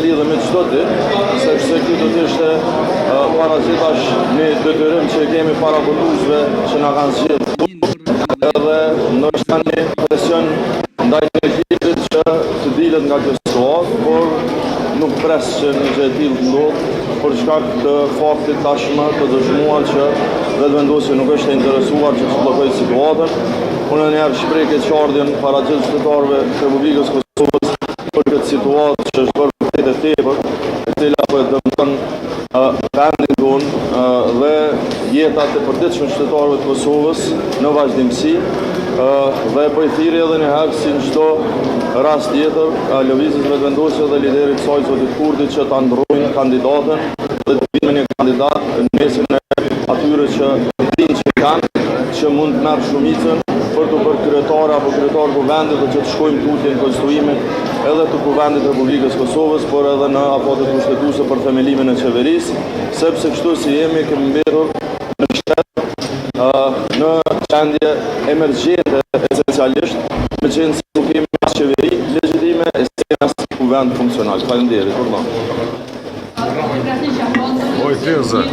lidhe me çdo ditë, sepse ky do të ishte paraqitash një detyrim që kemi para votuesve që na kanë zgjedhur, edhe ndoshta një presion ndaj njerëzit që të dilet nga kjo situatë, por nuk pres që një gjë e tillë të ndodhë për shkak të faktit tashmë të dëshmuar që vetëvendosja nuk është e interesuar që të bllokojë situatën. Unë njerë shpreh keqardhjen para gjithë qytetarëve të Republikës Kosovës për këtë situatë që është bërë vërtet e tepër, e cila po e dëmton vendin tonë dhe jetat e përditshme të qytetarëve të Kosovës në vazhdimsi, dhe po i thirrje edhe një herë si në çdo rast tjetër lëvizjes vetëvendosje dhe liderit saj zotit Kurti që ta ndrojnë kandidatën dhe të vinë me një kandidat në mesin e atyre që dinë që kanë, që mund të merr shumicën për të bërë kryetar apo kryetar të vendit dhe që të shkojmë tutje në konstituimin edhe të kuvendit të Republikës Kosovës, por edhe në afatet kushtetuese për themelimin e qeverisë, sepse kështu si jemi kemi mbetur në shtet në qendje emergjente esencialisht, me qenë se nuk kemi as qeveri legjitime e as kuvend funksional. Faleminderit. Oj, Firza.